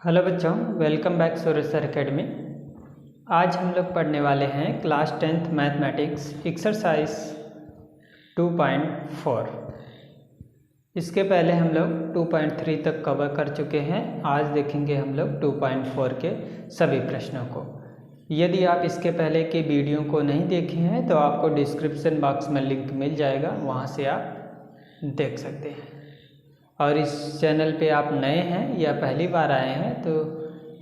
Hello बच्चों, welcome back सूरज sir academy. आज हम लोग पढ़ने वाले हैं क्लास 10th मैथमेटिक्स एक्सरसाइज 2.4। इसके पहले हम लोग 2.3 तक कवर कर चुके हैं। आज देखेंगे हम लोग 2.4 के सभी प्रश्नों को। यदि आप इसके पहले के वीडियो को नहीं देखे हैं तो आपको डिस्क्रिप्शन बॉक्स में लिंक मिल जाएगा, वहाँ से आप देख सकते हैं। और इस चैनल पे आप नए हैं या पहली बार आए हैं तो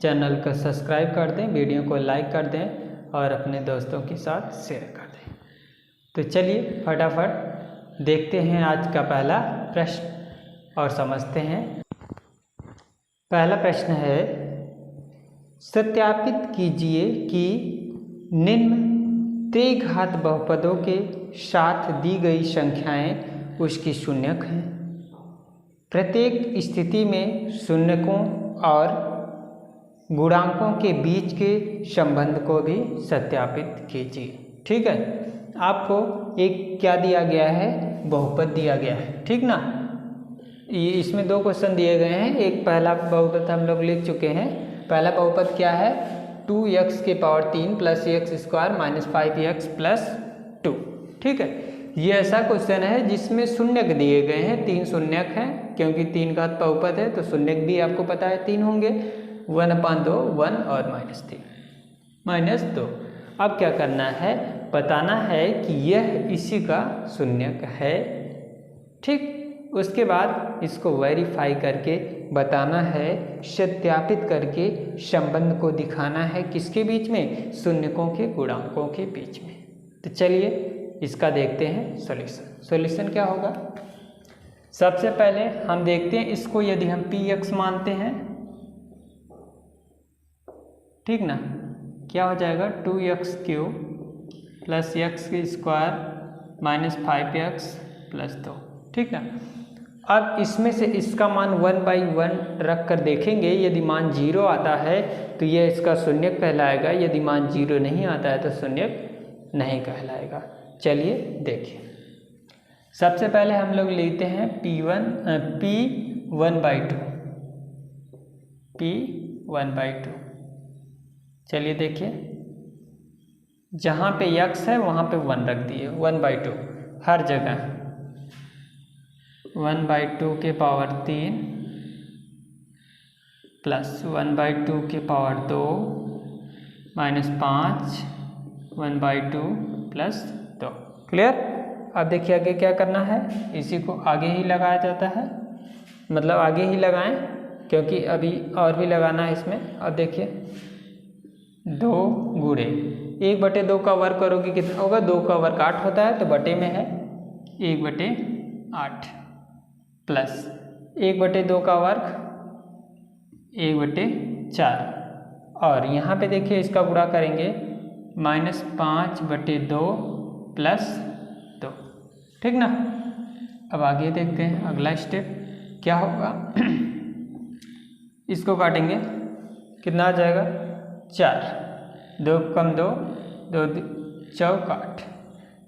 चैनल को सब्सक्राइब कर दें, वीडियो को लाइक कर दें और अपने दोस्तों के साथ शेयर कर दें। तो चलिए फटाफट देखते हैं आज का पहला प्रश्न और समझते हैं। पहला प्रश्न है, सत्यापित कीजिए कि निम्न त्रिघात बहुपदों के साथ दी गई संख्याएं उसकी शून्यक हैं। प्रत्येक स्थिति में शून्यकों और गुणांकों के बीच के संबंध को भी सत्यापित कीजिए। ठीक है, आपको एक क्या दिया गया है, बहुपद दिया गया है, ठीक ना। ये इसमें दो क्वेश्चन दिए गए हैं। एक पहला बहुपद हम लोग लिख चुके हैं। पहला बहुपद क्या है, 2x की power 3 plus x square minus 5x plus 2। ठीक है, ये ऐसा क्वेश्चन है जिसमें शून्यक दिए गए हैं, 3 शून्यक हैं, क्योंकि 3 घात बहुपद है तो शून्यक भी आपको पता है 3 होंगे। 1/2 1 और -3 -2। अब क्या करना है, बताना है कि यह इसी का शून्यक है। ठीक, उसके बाद इसको वेरीफाई करके बताना है, सत्यापित करके संबंध को दिखाना है किसके बीच में, शून्यकों के गुणांकों के बीच में। तो चलिए इसका देखते हैं सॉल्यूशन। सॉल्यूशन क्या होगा, सबसे पहले हम देखते हैं इसको। यदि हम px मानते हैं, ठीक ना, क्या हो जाएगा, 2x³ plus x square minus 5x plus 2। ठीक ना। अब इसमें से इसका मान 1/1 रख कर देखेंगे। यदि मान 0 आता है तो यह इसका शून्यक कहलाएगा, यदि मान 0 नहीं आता है तो शून्यक नहीं कहलाएगा। चलिए देखिए, सबसे पहले हम लोग लेते हैं p1/2। चलिए देखिए, जहाँ पे x है वहाँ पे 1 रख दिए, 1/2 हर जगह। 1/2 के पावर 3 प्लस 1/2 के पावर 2 माइनस 5 1/2 प्लस 2। क्लियर। अब देखिए आगे क्या करना है, इसी को आगे ही लगाया जाता है, मतलब आगे ही लगाएं क्योंकि अभी और भी लगाना है इसमें। अब देखिए 2 गुणे 1/2 का वर्ग करोगे कितना होगा, 2 का वर्ग 8 होता है तो बटे में है 1/8 प्लस 1/2 का वर्ग 1/4 और यहाँ पे देखिए इसका गुणा करेंगे -5/2 प्लस 2। ठीक ना। अब आगे देखते हैं अगला स्टेप क्या होगा। इसको काटेंगे, कितना आ जाएगा, 4, 2 कम 2, 2 चौक 8।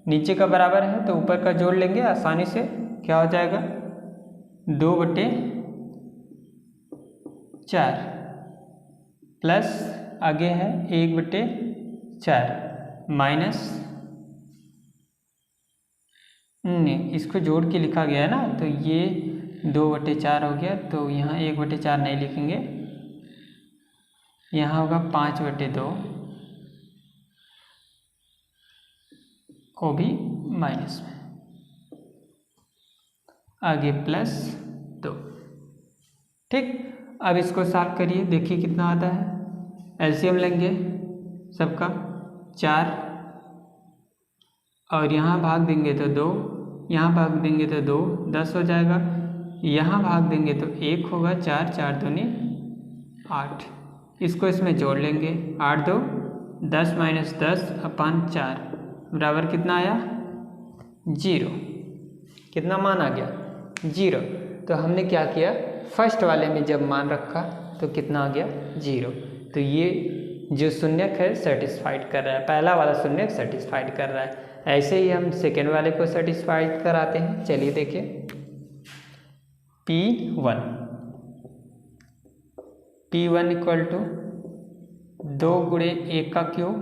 नीचे का बराबर है तो ऊपर का जोड़ लेंगे आसानी से। क्या हो जाएगा, 2/4 प्लस आगे है 1/4 माइनस, इसको जोड़ के लिखा गया है ना, तो ये 2/4 हो गया, तो यहाँ 1/4 नहीं लिखेंगे, यहाँ होगा 5/2 को भी माइनस में, आगे प्लस 2। ठीक, अब इसको साफ करिए, देखिए कितना आता है। एलसीएम लेंगे सबका 4 और यहाँ भाग देंगे तो 2, यहाँ भाग देंगे तो 2, 10 हो जाएगा। यहाँ भाग देंगे तो 1 होगा, 4 4 दूनी 8। इसको इसमें जोड़ लेंगे, 8 2 10 माइनस 10/4 बराबर कितना आया, 0। कितना मान आ गया, 0। तो हमने क्या किया, फर्स्ट वाले में जब मान रखा तो कितना आ गया, 0। तो ये जो शून्यक है सेटिस्फाइड कर रहा है, पहला वाला शून्यक सेटिस्फाइड कर रहा है। ऐसे ही हम सेकेंड वाले को सेटिस्फाइड कराते हैं। चलिए देखिए, P1 P1 इक्वल टू 2 गुणे 1 का क्यूब,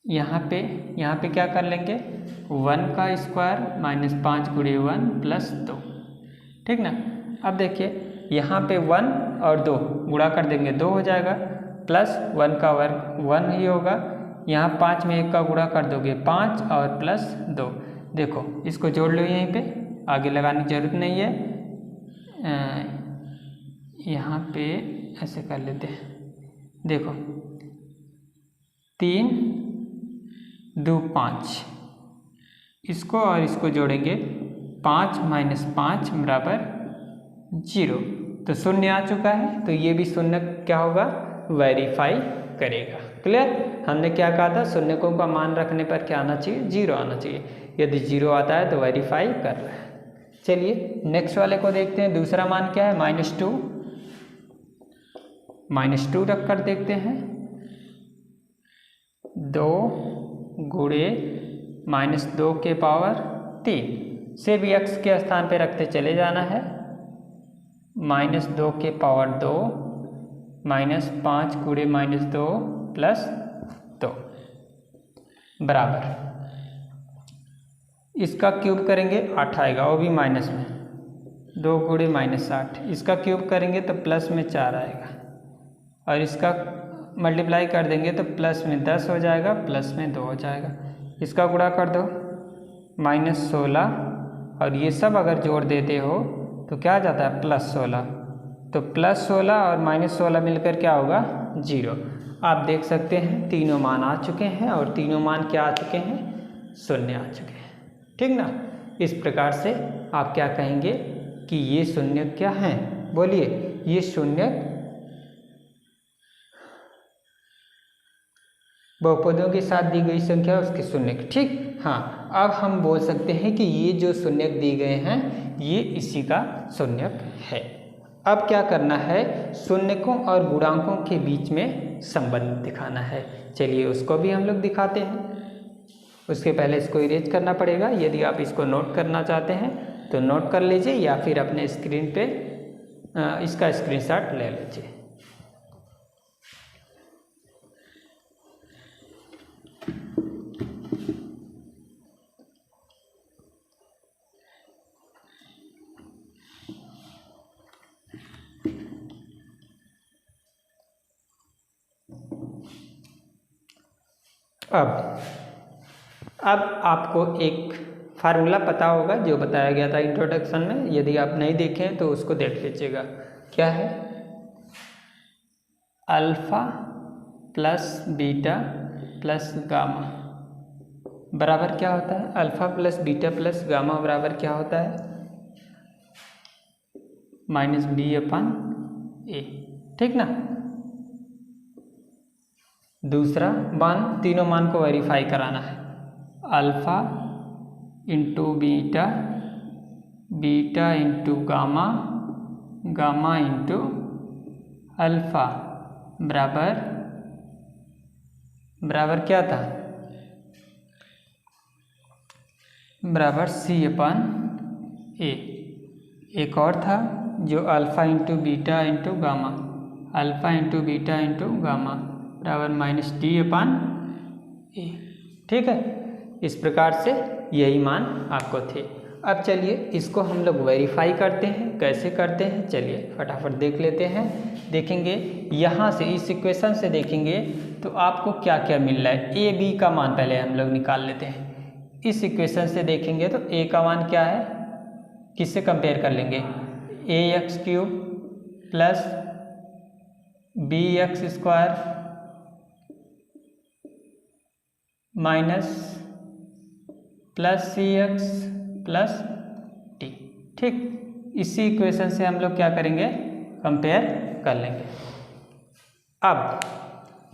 यहाँ पे क्या कर लेंगे 1 का स्क्वायर माइनस 5 गुणे 1 प्लस 2, ठीक ना। अब देखिए यहाँ पे 1 और 2 गुणा कर देंगे 2 हो जाएगा, प्लस 1 का वर्ग 1 ही होगा, यहाँ 5 में 1 का गुणा कर दोगे 5 और प्लस 2। देखो इसको जोड़ लो, यहीं पे आगे लगाने की जरूरत नहीं है, यहाँ पे ऐसे कर लेते हैं। देखो 3 2 5, इसको और इसको जोड़ेंगे 5 माइनस 5 बराबर 0, तो शून्य आ चुका है, तो ये भी शून्य क्या होगा वेरीफाई करेगा। क्लियर। हमने क्या कहा था, शून्यकों का मान रखने पर क्या आना चाहिए 0 आना चाहिए, यदि 0 आता है तो वेरीफाई कर रहा है। चलिए नेक्स्ट वाले को देखते हैं। दूसरा मान क्या है -2, -2 रख कर देखते हैं। 2 गुणे -2 के पावर 3 से भी x के स्थान पे रखते चले जाना है, -2 के पावर 2 -5 गुणे -2 प्लस 2 बराबर, इसका क्यूब करेंगे 8 आएगा, वो भी माइनस में, 2 गुणे -8, इसका क्यूब करेंगे तो प्लस में 4 आएगा, और इसका मल्टीप्लाई कर देंगे तो प्लस में 10 हो जाएगा, प्लस में 2 हो जाएगा, इसका गुणा कर दो -16, और ये सब अगर जोड़ देते हो तो क्या आ जाता है +16, तो +16 और -16 मिलकर क्या होगा 0। आप देख सकते हैं तीनों मान आ चुके हैं, और तीनों मान क्या आ चुके हैं शून्य आ चुके हैं, ठीक ना। इस प्रकार से आप क्या कहेंगे कि ये शून्य क्या हैं, बोलिए ये शून्य बहुपदों के साथ दी गई संख्या उसके शून्य, ठीक। हाँ, अब हम बोल सकते हैं कि ये जो शून्यक दिए गए हैं ये इसी का शून्यक है। अब क्या करना है, शून्यकों और गुणांकों के बीच में संबंध दिखाना है। चलिए उसको भी हम लोग दिखाते हैं। उसके पहले इसको इरेज करना पड़ेगा। यदि आप इसको नोट करना चाहते हैं तो नोट कर लीजिए, या फिर अपने स्क्रीन पे इसका स्क्रीनशॉट ले लीजिए। अब आपको एक फार्मूला पता होगा जो बताया गया था इंट्रोडक्शन में, यदि आप नहीं देखें तो उसको देख लीजिएगा। क्या है, alpha plus beta plus gamma बराबर क्या होता है, alpha plus beta plus gamma बराबर क्या होता है -b/a, ठीक ना। दूसरा मान, तीनों मान को वेरीफाई कराना है, alpha into beta, beta into gamma, gamma into alpha बराबर क्या था, बराबर c/a। एक और था जो alpha into beta into gamma, alpha into beta into gamma बराबर -d/a, ठीक है। इस प्रकार से यही मान आपको थे। अब चलिए इसको हम लोग वेरीफाई करते हैं। कैसे करते हैं चलिए फटाफट देख लेते हैं। देखेंगे यहाँ से, इस इक्वेशन से देखेंगे तो आपको क्या क्या मिल रहा है। ए बी का मान पहले हम लोग निकाल लेते हैं। इस इक्वेशन से देखेंगे तो ए का मान क्या है, किससे कंपेयर कर लेंगे, ax³ plus bx² minus plus cx plus T, ठीक। इसी इक्वेशन से हम लोग क्या करेंगे, कंपेयर कर लेंगे। अब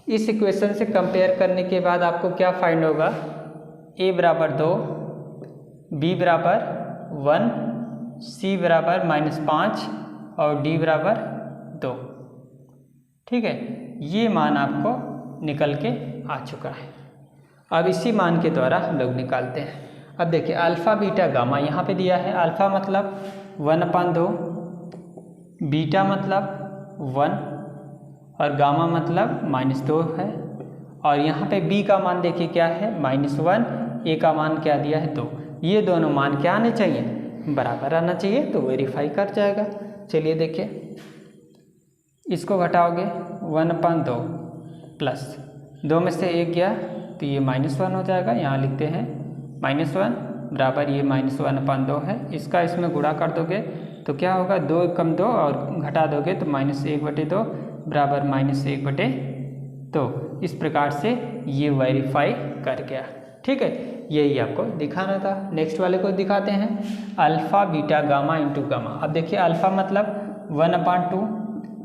इस इक्वेशन से कंपेयर करने के बाद आपको क्या फाइंड होगा, a बराबर 2, b बराबर 1, c बराबर -5 और d बराबर 2, ठीक है। ये मान आपको निकल के आ चुका है। अब इसी मान के द्वारा हम लोग निकालते हैं। अब देखिए अल्फ़ा बीटा गामा यहाँ पे दिया है। अल्फ़ा मतलब 1/2, बीटा मतलब 1 और गामा मतलब -2 है। और यहाँ पे b का मान देखिए क्या है -1, a का मान क्या दिया है 2। ये दोनों मान क्या आने चाहिए, बराबर आना चाहिए, तो वेरीफाई कर जाएगा। चलिए देखिए, इसको घटाओगे 1/2 प्लस 2 में से 1 गया तो ये -1 हो जाएगा। यहाँ लिखते हैं -1 बराबर ये -1/2 है। इसका इसमें गुणा कर दोगे तो क्या होगा, 2 कम 2 और घटा दोगे तो -1/2 बराबर -1/2। इस प्रकार से ये वेरीफाई कर गया। ठीक है, यही आपको दिखाना था। नेक्स्ट वाले को दिखाते हैं, alpha beta gamma into gamma. अब देखिए अल्फ़ा मतलब 1/2,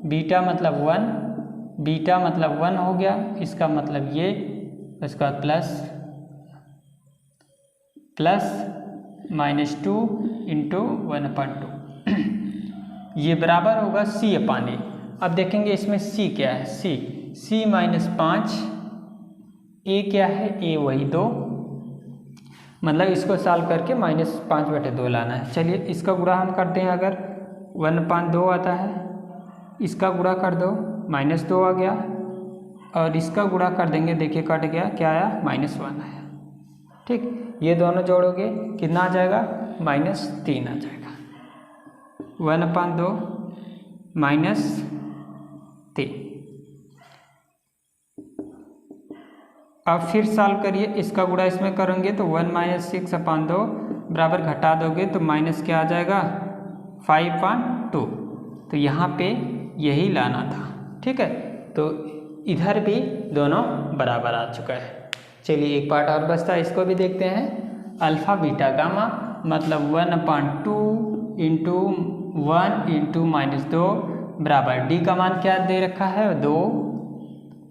बीटा मतलब 1, बीटा मतलब 1 हो गया, इसका मतलब ये, इसका प्लस -2 इंटू 1/2 ये बराबर होगा c/a। अब देखेंगे इसमें c क्या है, c -5, a क्या है, a वही 2, मतलब इसको सॉल्व करके -5/2 लाना है। चलिए इसका गुणा हम करते हैं, अगर 1/2 आता है, इसका गुणा कर दो -2 आ गया, और इसका गुणा कर देंगे, देखिए कट गया, क्या आया -1 आया। ठीक, ये दोनों जोड़ोगे कितना आ जाएगा, -3 आ जाएगा। 1/2 -3। अब फिर सॉल्व करिए, इसका गुणा इसमें करेंगे तो 1 - 6/2 बराबर घटा दोगे तो माइनस क्या आ जाएगा 5/2। तो यहाँ पे यही लाना था। ठीक है, तो इधर भी दोनों बराबर आ चुका है। चलिए एक पार्ट और बचता है, इसको भी देखते हैं। अल्फ़ा बीटा गामा मतलब 1/2 इंटू 1 इंटू -2 बराबर डी का मान क्या दे रखा है 2,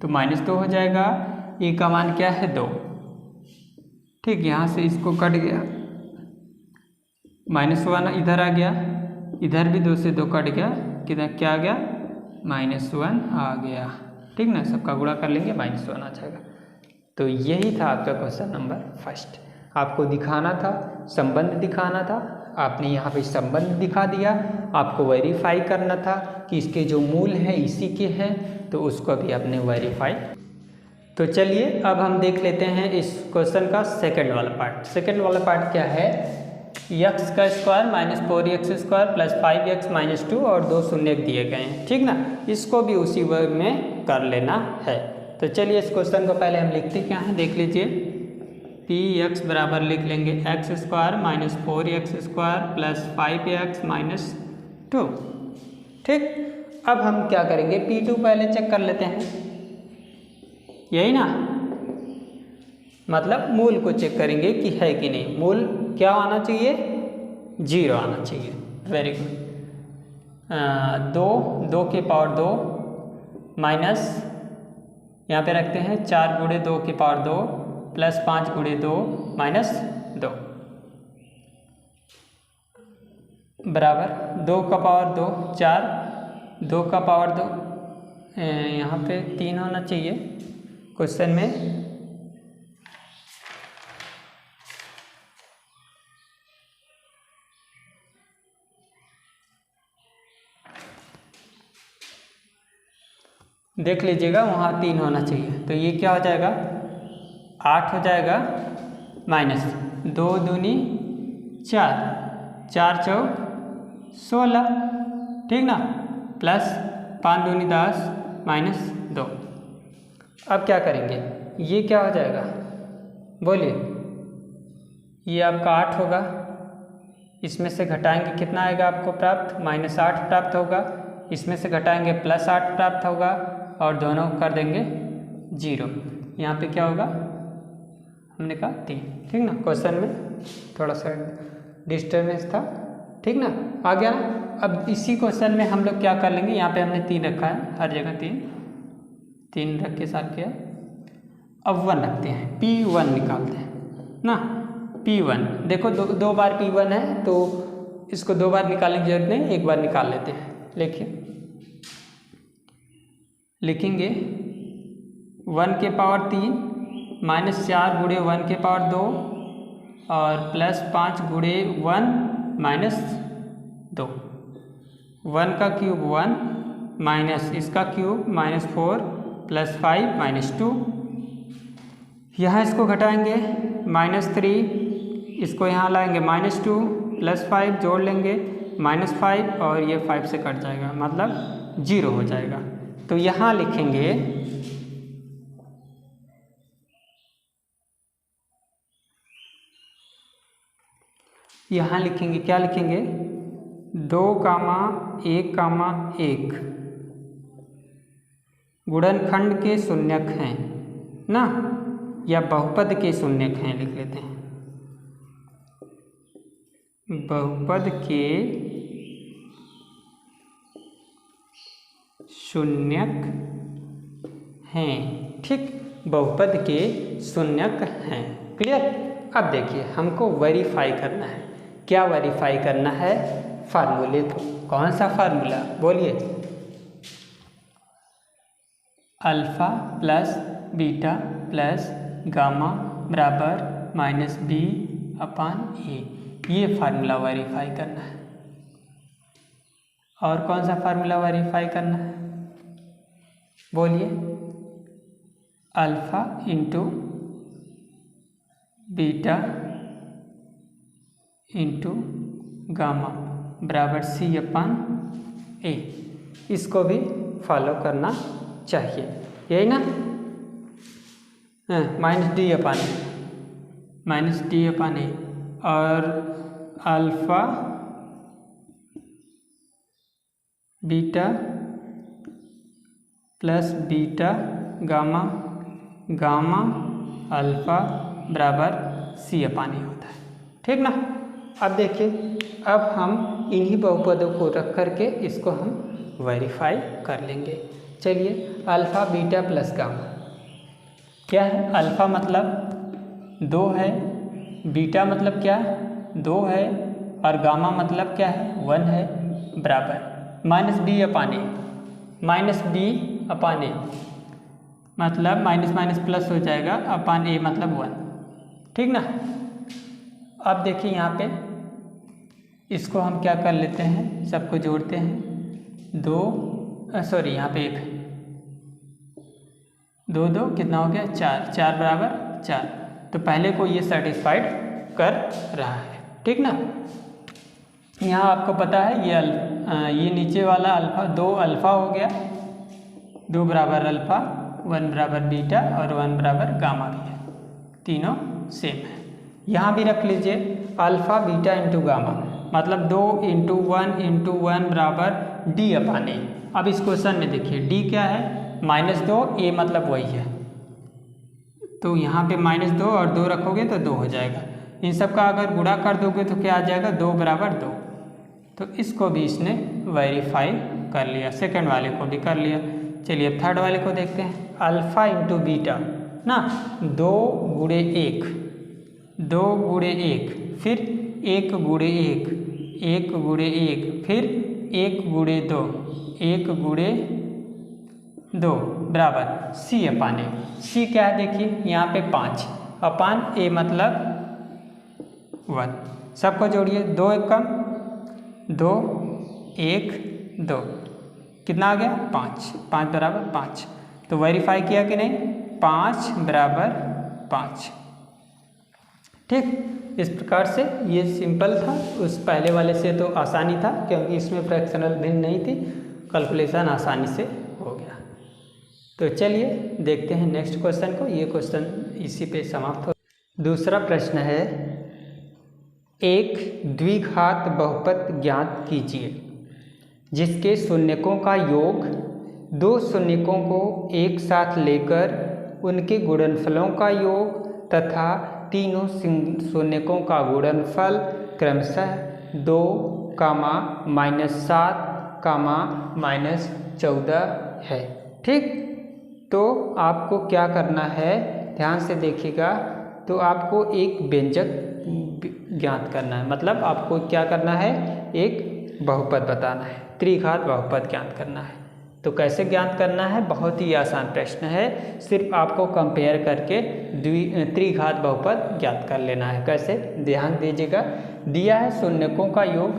तो -2 हो जाएगा। ए का मान क्या है 2। ठीक, यहाँ से इसको कट गया, -1 इधर आ गया, इधर भी 2 से 2 कट गया, किधर क्या आ गया -1 आ गया। ठीक ना, सबका गुणा कर लेंगे -1 आ जाएगा। तो यही था आपका क्वेश्चन नंबर फर्स्ट। आपको दिखाना था, संबंध दिखाना था, आपने यहाँ पे संबंध दिखा दिया। आपको वेरीफाई करना था कि इसके जो मूल हैं इसी के हैं, तो उसको भी आपने वेरीफाई। तो चलिए अब हम देख लेते हैं इस क्वेश्चन का सेकंड वाला पार्ट। सेकंड वाला पार्ट क्या है, x का स्क्वायर -4x² प्लस 5x - 2 और 2 शून्य दिए गए हैं। ठीक ना, इसको भी उसी वर्ग में कर लेना है। तो चलिए इस क्वेश्चन को पहले हम लिखते क्या हैं, देख लीजिए। px बराबर लिख लेंगे x² -4x² प्लस 5x - 2। ठीक, अब हम क्या करेंगे, p2 पहले चेक कर लेते हैं, यही ना, मतलब मूल को चेक करेंगे कि है कि नहीं। मूल क्या आना चाहिए, 0 आना चाहिए। Very good. 2 के पावर 2 माइनस, यहाँ पे रखते हैं 4 गुणे 2 के पावर 2 प्लस 5 गुणे 2 -2 बराबर 2 का पावर 2 4, 2 का पावर 2, यहाँ पे 3 होना चाहिए क्वेश्चन में। देख लीजिएगा वहाँ 3 होना चाहिए, तो ये क्या हो जाएगा 8 हो जाएगा, माइनस 2 दूनी 4, 4 चौक 16, ठीक ना, प्लस 5 दूनी 10 -2। अब क्या करेंगे, ये क्या हो जाएगा बोलिए, ये आपका 8 होगा, इसमें से घटाएंगे कितना आएगा आपको प्राप्त, -8 प्राप्त होगा, इसमें से घटाएंगे +8 प्राप्त होगा, और दोनों कर देंगे 0। यहाँ पे क्या होगा, हमने कहा 3। ठीक ना, क्वेश्चन में थोड़ा सा डिस्टर्बेंस था। ठीक ना, आ गया ना। अब इसी क्वेश्चन में हम लोग क्या कर लेंगे, यहाँ पे हमने 3 रखा है, हर जगह 3 रख के साथ किया। अब 1 रखते हैं, P1 निकालते हैं ना। P1 देखो दो बार P1 है, तो इसको 2 बार निकालने की जरूरत नहीं, एक बार निकाल लेते हैं। लिखेंगे 1 के पावर 3 -4 गुणे 1 के पावर 2 और +5 गुणे 1 -2। 1 का क्यूब 1 माइनस इसका क्यूब -4 + 5 -2। यहाँ इसको घटाएंगे -3, इसको यहाँ लाएंगे -2 + 5 जोड़ लेंगे -5 और ये 5 से कट जाएगा, मतलब 0 हो जाएगा। तो यहाँ लिखेंगे क्या लिखेंगे 2,1,1 गुणनखंड के शून्यक हैं ना, या बहुपद के शून्यक हैं, लिख लेते हैं बहुपद के शून्यक हैं। ठीक, बहुपद के शून्यक हैं। क्लियर। अब देखिए हमको वेरीफाई करना है। क्या वेरीफाई करना है? फार्मूले को। कौन सा फार्मूला बोलिए? Alpha plus beta plus gamma बराबर -b/a, ये फार्मूला वेरीफाई करना है। और कौन सा फार्मूला वेरीफाई करना है बोलिए? Alpha into beta into gamma बराबर c/a। इसको भी फॉलो करना चाहिए, यही ना? -d/a और alpha beta plus beta gamma alpha बराबर c/a होता है। ठीक ना? अब देखिए, अब हम इन्हीं बहुपदों को रख करके इसको हम वेरीफाई कर लेंगे। चलिए, अल्फा बीटा प्लस गामा क्या है? अल्फा मतलब 2 है, बीटा मतलब क्या? 2 है, और गामा मतलब क्या है? 1 है, बराबर -b/a। -b/a मतलब माइनस प्लस हो जाएगा, अपान a मतलब 1। ठीक ना? अब देखिए यहाँ पे इसको हम क्या कर लेते हैं, सबको जोड़ते हैं। यहाँ पे 1 2 कितना हो गया? 4 बराबर 4। तो पहले को ये सेटिस्फाइड कर रहा है। ठीक ना? यहाँ आपको पता है ये नीचे वाला अल्फा 2 अल्फा हो गया, 2 बराबर अल्फा, 1 बराबर बीटा और 1 बराबर गामा भी है, तीनों सेम है। यहाँ भी रख लीजिए अल्फा बीटा इंटू गामा, मतलब 2 × 1 बराबर d/a। अब इस क्वेश्चन में देखिए d क्या है? -2, a मतलब वही है, तो यहाँ पे -2 और 2 रखोगे तो 2 हो जाएगा। इन सब का अगर गुणा कर दोगे तो क्या आ जाएगा? 2 बराबर 2। तो इसको भी इसने वेरीफाई कर लिया, सेकंड वाले को भी कर लिया। चलिए अब थर्ड वाले को देखते हैं। अल्फा इंटू बीटा ना, 2 × 1, 2 × 1, फिर 1 × 1, 1 × 1, फिर 1 × 2, 1 × 2 बराबर c/a। c क्या है? देखिए यहाँ पे 5 अपान a मतलब 1। सबको जोड़िए, 2 × 1 2, 1 2, कितना आ गया? 5 बराबर 5। तो वेरीफाई किया कि नहीं? 5 बराबर 5। ठीक, इस प्रकार से ये सिंपल था। उस पहले वाले से तो आसानी था, क्योंकि इसमें फ्रैक्शनल भिन्न नहीं थी, कैलकुलेशन आसानी से हो गया। तो चलिए देखते हैं नेक्स्ट क्वेश्चन को। ये क्वेश्चन इसी पे समाप्त हो। दूसरा प्रश्न है, एक द्विघात बहुपद ज्ञात कीजिए जिसके शून्यकों का योग 2 शून्यकों को एक साथ लेकर उनके गुणनफलों का योग तथा तीनों शून्यकों का गुणनफल क्रमशः 2, -7, -14 है। ठीक, तो आपको क्या करना है, ध्यान से देखिएगा। तो आपको एक व्यंजक ज्ञात करना है, मतलब आपको क्या करना है? एक बहुपद बताना है, त्रिघात बहुपद ज्ञात करना है। तो कैसे ज्ञात करना है? बहुत ही आसान प्रश्न है, सिर्फ आपको कंपेयर करके त्रिघात बहुपद ज्ञात कर लेना है। कैसे? ध्यान दीजिएगा। दिया है शून्यकों का योग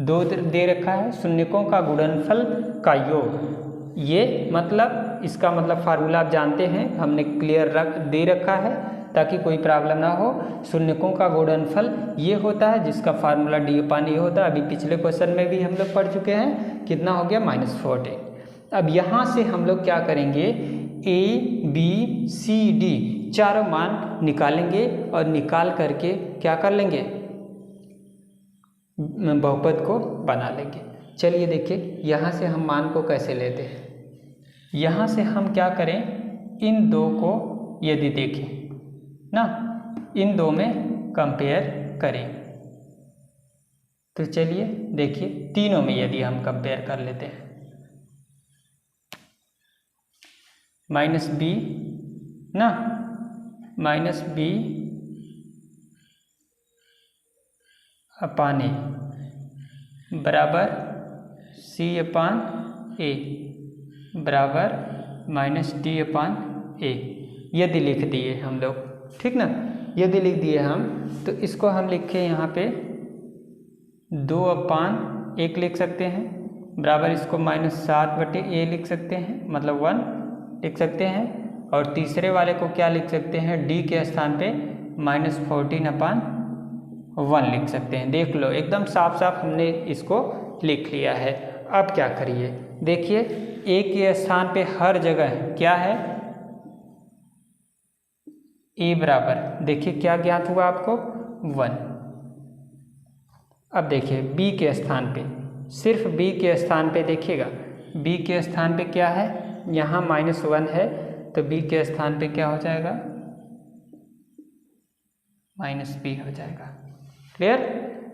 2 दे रखा है, शून्यकों का गुणनफल का योग। ये मतलब इसका मतलब फार्मूला आप जानते हैं, हमने क्लियर दे रखा है ताकि कोई प्रॉब्लम ना हो। शून्यकों का गुणनफल ये होता है जिसका फार्मूला d/a होता है। अभी पिछले क्वेश्चन में भी हम लोग पढ़ चुके हैं, कितना हो गया -14। अब यहाँ से हम लोग क्या करेंगे, a b c d चारों मान निकालेंगे और निकाल करके क्या कर लेंगे, बहुपद को बना लेंगे। चलिए देखिए यहाँ से हम मान को कैसे लेते हैं। यहाँ से हम क्या करें, इन दो को यदि देखें ना, इन दो में कंपेयर करें तो चलिए देखिए तीनों में यदि हम कंपेयर कर लेते हैं, -b ना, -b अपान a बराबर c/a बराबर -d/a यदि लिख दिए हम लोग, ठीक ना। यदि लिख दिए हम तो इसको हम लिखे यहाँ पे 2/1 लिख सकते हैं, बराबर इसको -7/a लिख सकते हैं, मतलब 1 लिख सकते हैं। और तीसरे वाले को क्या लिख सकते हैं, d के स्थान पे -14/1 लिख सकते हैं। देख लो एकदम साफ साफ हमने इसको लिख लिया है। अब क्या करिए, देखिए a के स्थान पे हर जगह क्या है, a बराबर, देखिए क्या ज्ञात हुआ आपको 1। अब देखिए b के स्थान पे, सिर्फ b के स्थान पे देखिएगा, b के स्थान पे क्या है, यहाँ -1 है तो b के स्थान पे क्या हो जाएगा, -b हो जाएगा। क्लियर,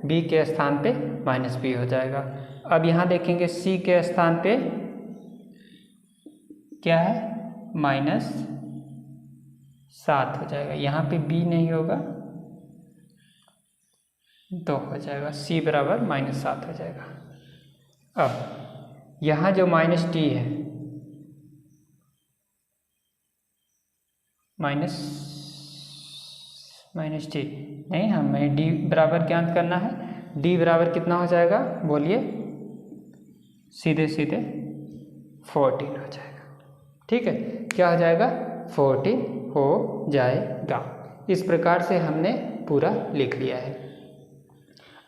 b के स्थान पे -b हो जाएगा। अब यहाँ देखेंगे c के स्थान पे क्या है, -7 हो जाएगा, यहाँ पे b नहीं होगा तो हो जाएगा c बराबर -7 हो जाएगा। अब यहाँ जो -d है, -d नहीं, हमें d बराबर ज्ञात करना है। d बराबर कितना हो जाएगा बोलिए, सीधे सीधे 14 हो जाएगा। ठीक है, क्या हो जाएगा, 14 हो जाएगा। इस प्रकार से हमने पूरा लिख लिया है।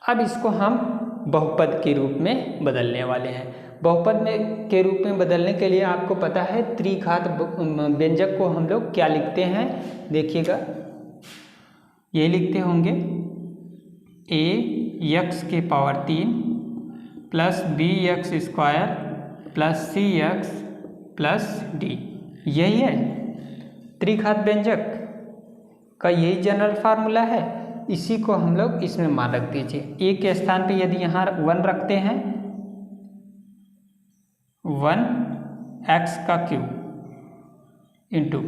अब इसको हम बहुपद के रूप में बदलने वाले हैं। बहुपद में के रूप में बदलने के लिए आपको पता है त्रिघात व्यंजक को हम लोग क्या लिखते हैं, देखिएगा ये लिखते होंगे ax³ plus bx² plus cx + d, यही है त्रिघात व्यंजक का, यही जनरल फार्मूला है। इसी को हम लोग इसमें मान रख दीजिए। a के स्थान पे यदि यहाँ 1 रखते हैं, 1x³ इंटू,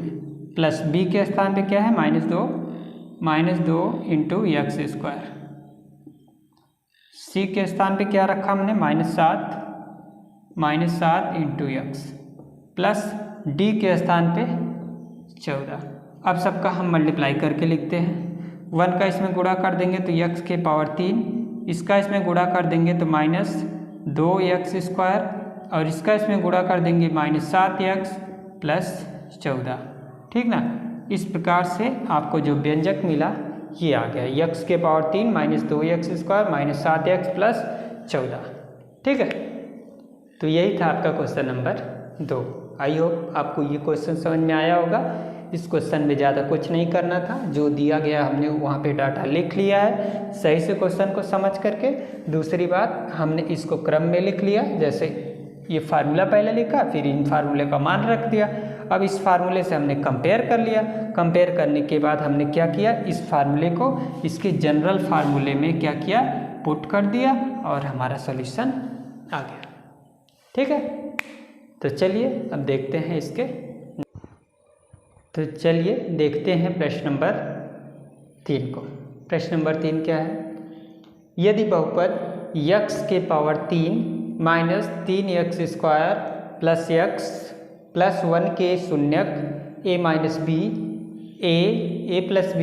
प्लस b के स्थान पे क्या है, -2 x²। c के स्थान पे क्या रखा हमने, -7 इंटू x, प्लस d के स्थान पे 14। अब सबका हम मल्टीप्लाई करके लिखते हैं। 1 का इसमें गुणा कर देंगे तो x³, इसका इसमें गुणा कर देंगे तो -2x², और इसका इसमें गुणा कर देंगे -7x + 14। ठीक ना, इस प्रकार से आपको जो व्यंजक मिला ये आ गया, x³ -2x² -7x + 14। ठीक है, तो यही था आपका क्वेश्चन नंबर 2। आई होप आपको ये क्वेश्चन समझ में आया होगा। इस क्वेश्चन में ज़्यादा कुछ नहीं करना था, जो दिया गया हमने वहाँ पे डाटा लिख लिया है सही से क्वेश्चन को समझ करके। दूसरी बात, हमने इसको क्रम में लिख लिया, जैसे ये फार्मूला पहले लिखा, फिर इन फार्मूले का मान रख दिया। अब इस फार्मूले से हमने कंपेयर कर लिया। कंपेयर करने के बाद हमने क्या किया, इस फार्मूले को इसके जनरल फार्मूले में क्या किया, पुट कर दिया और हमारा सॉल्यूशन आ गया। ठीक है, तो चलिए अब देखते हैं इसके, तो चलिए देखते हैं प्रश्न नंबर 3 को। प्रश्न नंबर 3 क्या है, यदि बहुपद x³ -3x² + x + 1 के शून्यक a - b a + b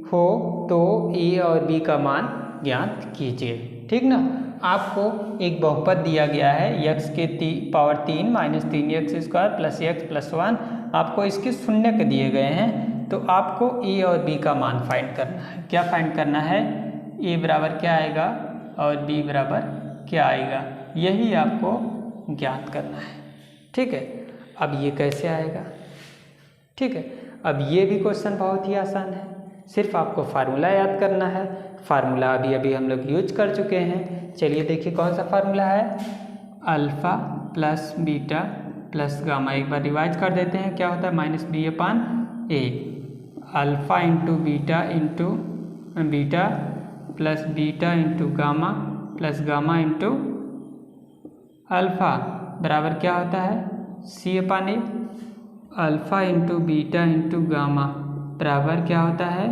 हो तो a और b का मान ज्ञात कीजिए। ठीक ना। आपको एक बहुपद दिया गया है x के power 3 minus 3x square plus x plus 1, आपको इसके शून्य दिए गए हैं, तो आपको a और b का मान फाइंड करना है। क्या फाइंड करना है? a बराबर क्या आएगा और b बराबर क्या आएगा, यही आपको ज्ञात करना है। ठीक है, अब ये कैसे आएगा? ठीक है, अब ये भी क्वेश्चन बहुत ही आसान है, सिर्फ आपको फार्मूला याद करना है। फार्मूला अभी हम लोग यूज कर चुके हैं। चलिए देखिए कौन सा फार्मूला है, alpha plus beta plus gamma. एक बार रिवाइज कर देते हैं, क्या होता है minus B upon A, alpha into beta plus beta into gamma plus gamma into alpha बराबर क्या होता है C upon A. Alpha into beta into gamma बराबर क्या होता है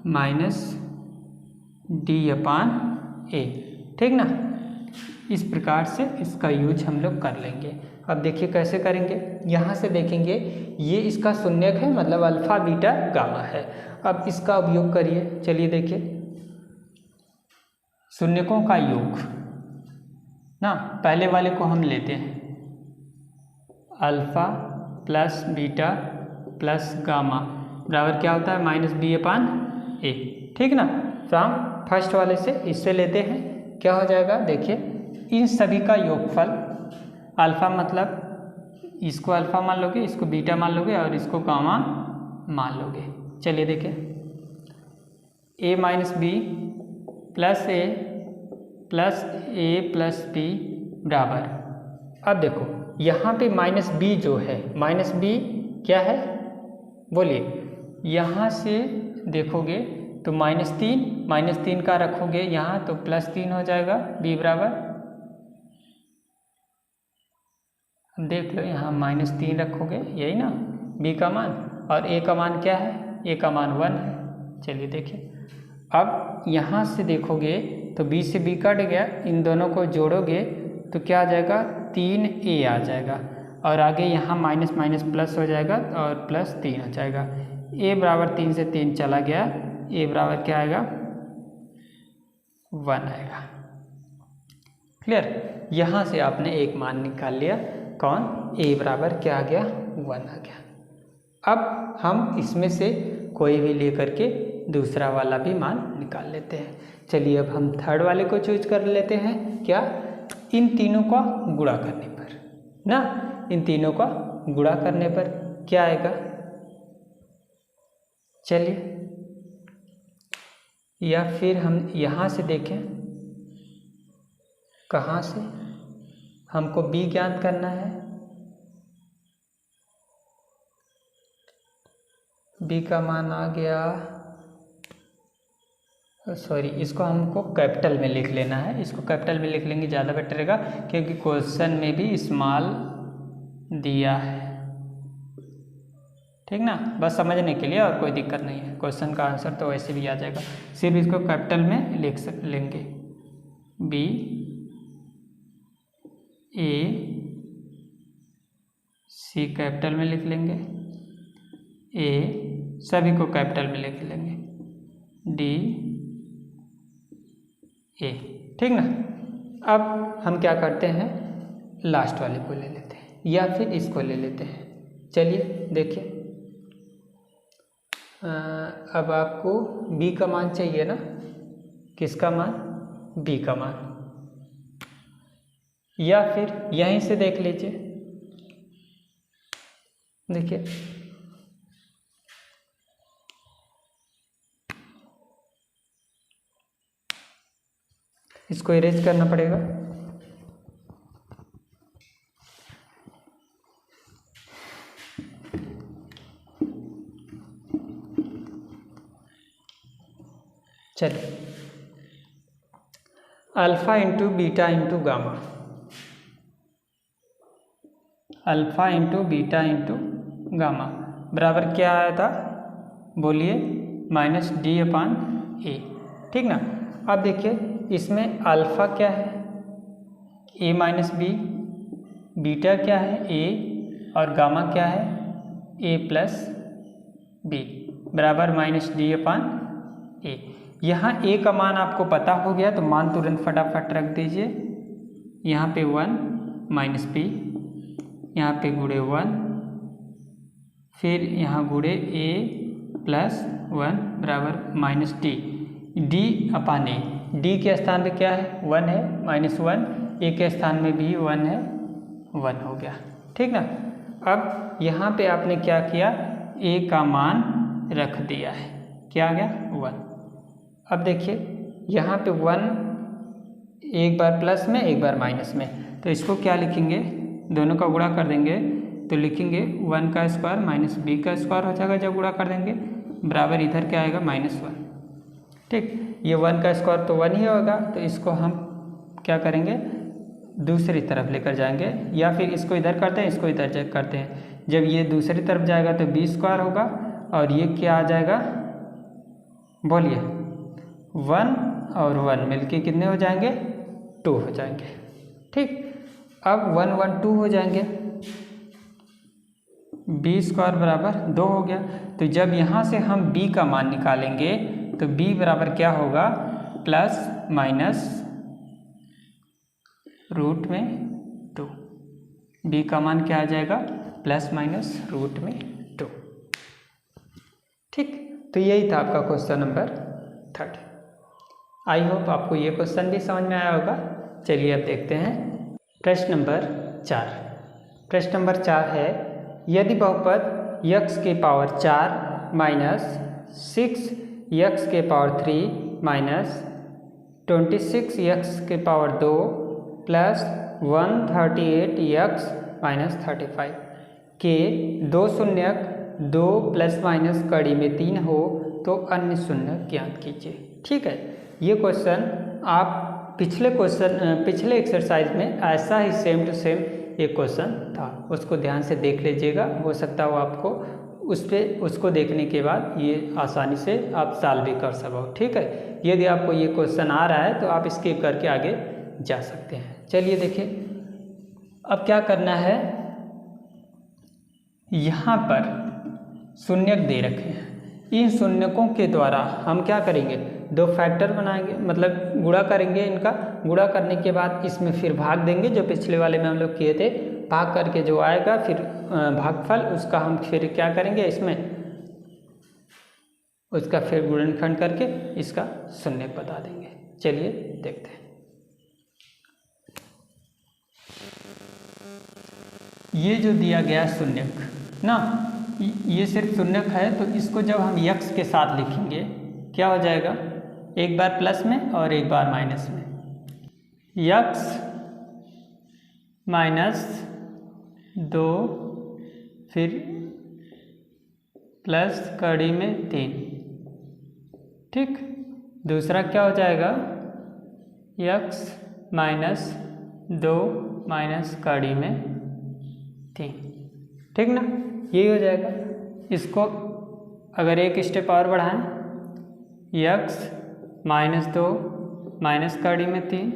माइनस डी अपान ए। ठीक ना, इस प्रकार से इसका यूज हम लोग कर लेंगे। अब देखिए कैसे करेंगे, यहाँ से देखेंगे ये इसका शून्यक है, मतलब अल्फ़ा बीटा गामा है। अब इसका उपयोग करिए। चलिए देखिए, शून्यकों का योग ना, पहले वाले को हम लेते हैं, alpha plus beta plus gamma बराबर क्या होता है माइनस बी अपान ए। ठीक ना, तो हम फर्स्ट वाले से इससे लेते हैं, क्या हो जाएगा देखिए, इन सभी का योगफल, अल्फ़ा मतलब इसको अल्फ़ा मान लोगे, इसको बीटा मान लोगे और इसको गामा मान लोगे। चलिए देखिए, ए माइनस बी प्लस ए प्लस बी बराबर, अब देखो यहाँ पे माइनस बी जो है, माइनस बी क्या है बोलिए, यहाँ से देखोगे तो माइनस तीन का रखोगे यहाँ तो प्लस 3 हो जाएगा, बी बराबर, देख लो यहाँ माइनस 3 रखोगे, यही ना बी का मान, और ए का मान क्या है, ए का मान 1 है। चलिए देखिए, अब यहाँ से देखोगे तो बी से बी कट गया, इन दोनों को जोड़ोगे तो क्या आ जाएगा 3a आ जाएगा, और आगे यहाँ माइनस माइनस प्लस हो जाएगा और प्लस 3 हो जाएगा। a बराबर 3 से 3 चला गया, a बराबर क्या आएगा 1 आएगा। क्लियर, यहाँ से आपने एक मान निकाल लिया, कौन, a बराबर क्या आ गया 1 आ गया। अब हम इसमें से कोई भी लेकर के दूसरा वाला भी मान निकाल लेते हैं। चलिए अब हम थर्ड वाले को चूज कर लेते हैं, क्या, इन तीनों का गुणा करने पर ना, इन तीनों का गुणा करने पर क्या आएगा, चलिए, या फिर हम यहाँ से देखें, कहाँ से हमको b ज्ञात करना है, b का मान आ गया, सॉरी इसको हमको कैपिटल में लिख लेना है, इसको कैपिटल में लिख लेंगे ज़्यादा बेटर रहेगा, क्योंकि क्वेश्चन में भी स्मॉल दिया है। ठीक ना, बस समझने के लिए, और कोई दिक्कत नहीं है, क्वेश्चन का आंसर तो वैसे भी आ जाएगा, सिर्फ इसको कैपिटल में लिख लेंगे, बी ए सी कैपिटल में लिख लेंगे, ए सभी को कैपिटल में लिख लेंगे, डी ए। ठीक ना, अब हम क्या करते हैं, लास्ट वाले को ले लेते हैं या फिर इसको ले लेते हैं। चलिए देखिए, अब आपको b का मान चाहिए ना, किसका मान, b का मान, या फिर यहीं से देख लीजिए, देखिए इसको इरेज करना पड़ेगा, चलिए, alpha into beta into gamma, alpha into beta into gamma बराबर क्या आया था बोलिए, माइनस डी अपान ए। ठीक ना, अब देखिए इसमें अल्फ़ा क्या है ए माइनस बी, बीटा क्या है ए, और गामा क्या है ए प्लस बी बराबर माइनस डी अपान ए। यहाँ ए का मान आपको पता हो गया तो मान तुरंत फटाफट रख दीजिए। यहाँ पे 1 माइनस पी, यहाँ पे गुणे 1, फिर यहाँ गुणे ए प्लस 1 बराबर माइनस डी, डी अपान ए। डी के स्थान पे क्या है 1 है, माइनस 1, ए के स्थान में भी 1 है, 1 हो गया। ठीक ना। अब यहाँ पे आपने क्या किया, ए का मान रख दिया है, क्या आ गया 1। अब देखिए यहाँ पे 1 एक बार प्लस में एक बार माइनस में, तो इसको क्या लिखेंगे, दोनों का गुणा कर देंगे तो लिखेंगे 1 का स्क्वायर माइनस बी का स्क्वायर हो जाएगा जब गुणा कर देंगे, बराबर इधर क्या आएगा -1। ठीक, ये 1 का स्क्वायर तो 1 ही होगा, तो इसको हम क्या करेंगे दूसरी तरफ लेकर जाएंगे, या फिर इसको इधर करते हैं इसको इधर करते हैं। जब ये दूसरी तरफ जाएगा तो बी स्क्वायर होगा और ये क्या आ जाएगा, बोलिए 1 और 1 मिलके कितने हो जाएंगे 2 हो जाएंगे। ठीक, अब 1 1 2 हो जाएंगे, बी स्क्वायर बराबर 2 हो गया। तो जब यहाँ से हम b का मान निकालेंगे तो b बराबर क्या होगा, प्लस माइनस रूट में 2। b का मान क्या आ जाएगा, प्लस माइनस रूट में 2। ठीक, तो यही था आपका क्वेश्चन नंबर 3। आई होप आपको ये क्वेश्चन भी समझ में आया होगा। चलिए अब देखते हैं प्रश्न नंबर 4। प्रश्न नंबर 4 है, यदि बहुपद x के पावर 4 माइनस 6x के पावर 3 माइनस 26x के पावर 2 प्लस 138x माइनस 35 के दो शून्यक 2 प्लस माइनस कड़ी में 3 हो तो अन्य शून्य ज्ञात कीजिए। ठीक है, ये क्वेश्चन आप पिछले एक्सरसाइज में ऐसा ही सेम टू सेम एक क्वेश्चन था, उसको ध्यान से देख लीजिएगा, हो सकता हो आपको उसको देखने के बाद ये आसानी से आप सॉल्व भी कर सको। ठीक है, यदि आपको ये क्वेश्चन आ रहा है तो आप स्किप करके आगे जा सकते हैं। चलिए देखिए, अब क्या करना है, यहाँ पर शून्यक दे रखे हैं, इन शून्यकों के द्वारा हम क्या करेंगे, 2 फैक्टर बनाएंगे, मतलब गुणा करेंगे। इनका गुणा करने के बाद इसमें फिर भाग देंगे, जो पिछले वाले में हम लोग किए थे। भाग करके जो आएगा फिर भागफल, उसका हम फिर क्या करेंगे, इसमें उसका फिर गुणनखंड करके इसका शून्यक बता देंगे। चलिए देखते हैं। ये जो दिया गया शून्यक ना, ये सिर्फ शून्यक है, तो इसको जब हम x के साथ लिखेंगे क्या हो जाएगा, एक बार प्लस में और एक बार माइनस में। x माइनस 2 फिर प्लस कड़ी में 3। ठीक, दूसरा क्या हो जाएगा, x माइनस 2 माइनस कड़ी में 3। ठीक ना, यही हो जाएगा। इसको अगर एक स्टेप और बढ़ाएं, x माइनस 2 माइनस कड़ी में 3,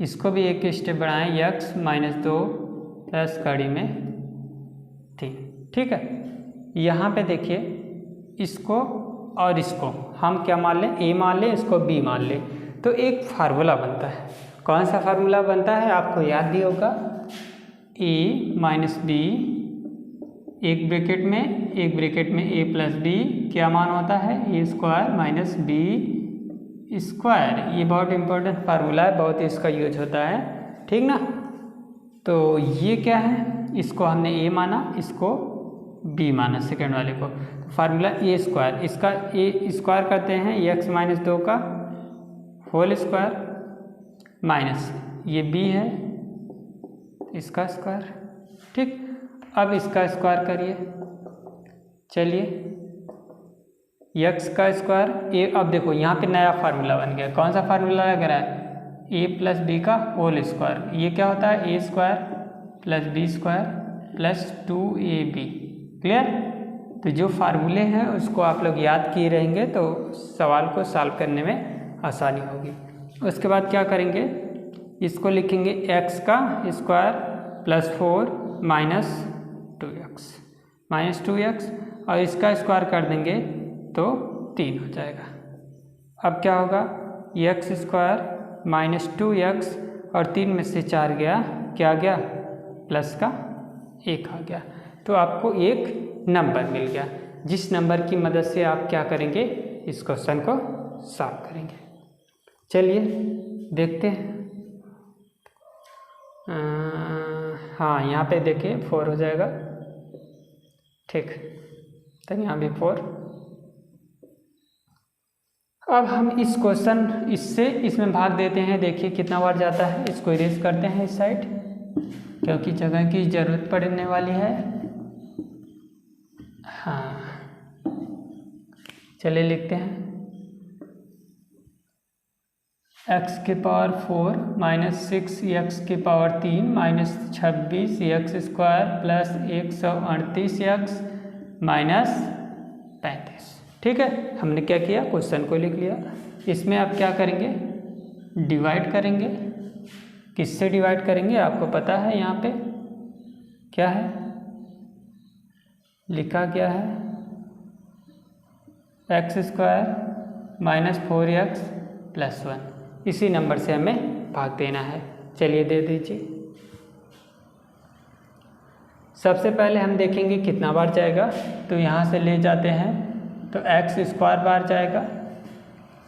इसको भी एक स्टेप बढ़ाएं, x माइनस 2 प्लस कड़ी में 3। ठीक है, यहाँ पे देखिए, इसको और इसको हम क्या मान लें, a मान लें, इसको b मान लें, तो एक फार्मूला बनता है। कौन सा फार्मूला बनता है आपको याद भी होगा, a माइनस b, एक ब्रैकेट में a प्लस b क्या मान होता है, a square minus b square. ये बहुत इंपॉर्टेंट फार्मूला है, बहुत इसका यूज होता है। ठीक ना, तो ये क्या है, इसको हमने a माना, इसको b माना, सेकेंड वाले को। तो फार्मूला a स्क्वायर, इसका a स्क्वायर करते हैं x माइनस 2 का होल स्क्वायर माइनस ये b है इसका स्क्वायर। ठीक, अब इसका स्क्वायर करिए। चलिए, x का स्क्वायर a, अब देखो यहाँ पे नया फार्मूला बन गया। कौन सा फार्मूला लग रहा है, a प्लस बी का होल स्क्वायर। ये क्या होता है, a square plus b square plus 2ab। Clear, तो जो फार्मूले हैं उसको आप लोग याद किए रहेंगे तो सवाल को सॉल्व करने में आसानी होगी। उसके बाद क्या करेंगे, इसको लिखेंगे x का स्क्वायर प्लस 4 माइनस 2x और इसका स्क्वायर कर देंगे तो 3 हो जाएगा। अब क्या होगा, एक्स स्क्वायर माइनस 2x और 3 में से 4 गया, क्या आ गया, प्लस का 1 आ गया। तो आपको एक नंबर मिल गया, जिस नंबर की मदद से आप क्या करेंगे, इस क्वेश्चन को सॉल्व करेंगे। चलिए देखते हैं। हाँ, यहाँ पे देखिए 4 हो जाएगा, ठीक, तो यहाँ भी 4। अब हम इस क्वेश्चन इससे इसमें भाग देते हैं, देखिए कितना बार जाता है। इसको इरेज करते हैं इस साइड, क्योंकि जगह की ज़रूरत पड़ने वाली है। हाँ, चलिए लिखते हैं x की पावर 4 माइनस 6x की power 3 minus 26x square plus 138x minus 35। ठीक है, हमने क्या किया, क्वेश्चन को लिख लिया। इसमें आप क्या करेंगे, डिवाइड करेंगे। किससे डिवाइड करेंगे, आपको पता है यहाँ पे क्या है, लिखा क्या है, x square minus 4x plus 1। इसी नंबर से हमें भाग देना है। चलिए दे दीजिए। सबसे पहले हम देखेंगे कितना बार जाएगा, तो यहाँ से ले जाते हैं तो x स्क्वायर बार जाएगा,